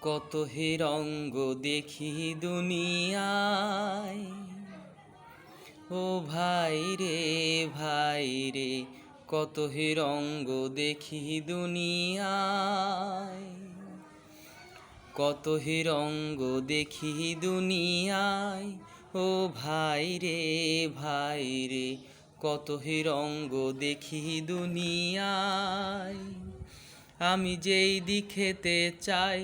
কত হিরঙ্গ দেখি দুনিয়ায়, ও ভাই রে কত হিরঙ্গ দেখি দুনিয়ায়, কত হিরঙ্গ দেখি দুনিয়ায়, ও ভাই রে কত হিরঙ্গ দেখি দুনিয়ায়। আমি যেই দিকেতে চাই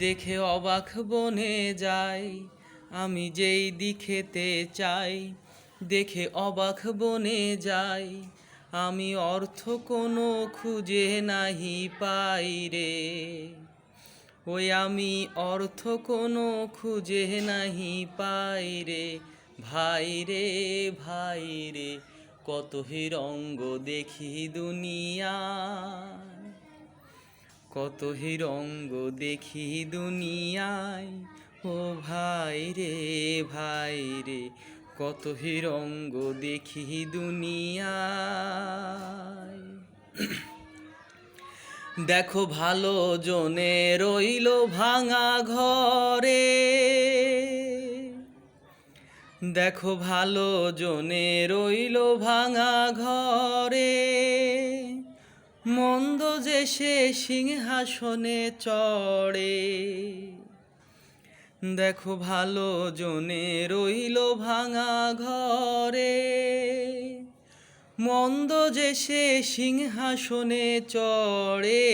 দেখে অবাক বনে যাই, আমি যেই দিকেতে চাই দেখে অবাক বনে যাই। আমি অর্থ কোনো খুঁজে নাহি পাই রে, ওই আমি অর্থ কোনো খুঁজে নাহি পাই রে। ভাই রে কত হিরঙ্গ দেখি দুনিয়ায়, কত হিরঙ্গ দেখি দুনিয়ায়, ও ভাই রে কত হিরঙ্গ দেখি দুনিয়ায়। দেখো ভালো জনে রইল ভাঙা ঘরে, দেখো ভালো জনে রইল ভাঙা ঘরে, মন্দ যে সে সিংহাসনে চড়ে। দেখো ভালো জনে রইল ভাঙা ঘরে, মন্দ যে সে সিংহাসনে চড়ে।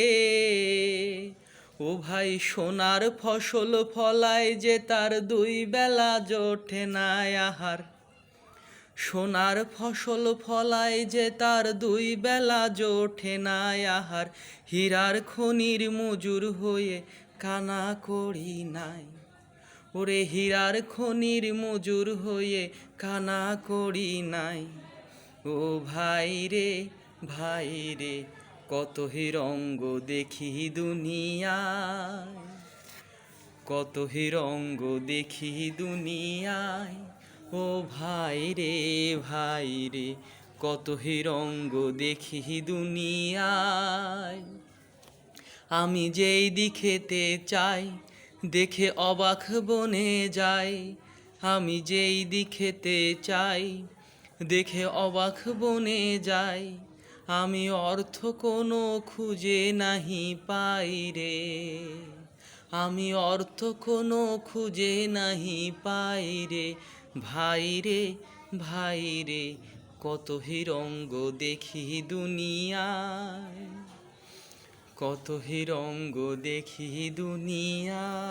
ও ভাই সোনার ফসল ফলায় যে তার দুই বেলা জোটে না আহার, সোনার ফসল ফলায় যে তার দুই বেলা জোটে না আহার। হীরার খনির মজুর হয়ে কানা করি নাই, ওরে হীরার খনির মজুর হয়ে কানা করি নাই। ও ভাই রে কত হিরঙ্গ দেখি দুনিয়ায়, কত হিরঙ্গ দেখি দুনিয়ায়, ও ভাই রে কত হিরঙ্গ দেখি দুনিয়ায়। আমি যেই দিকেতে চাই দেখে অবাক বনে যাই, আমি যেই দিকেতে চাই দেখে অবাক বনে যাই। আমি অর্থ কোনো খুঁজে নাহি পাই রে, আমি অর্থ কোনো খুঁজে নাহি পাই রে। ভাই রে কত হিরঙ্গ দেখি দুনিয়ায়, কত হিরঙ্গ দেখি দুনিয়ায়।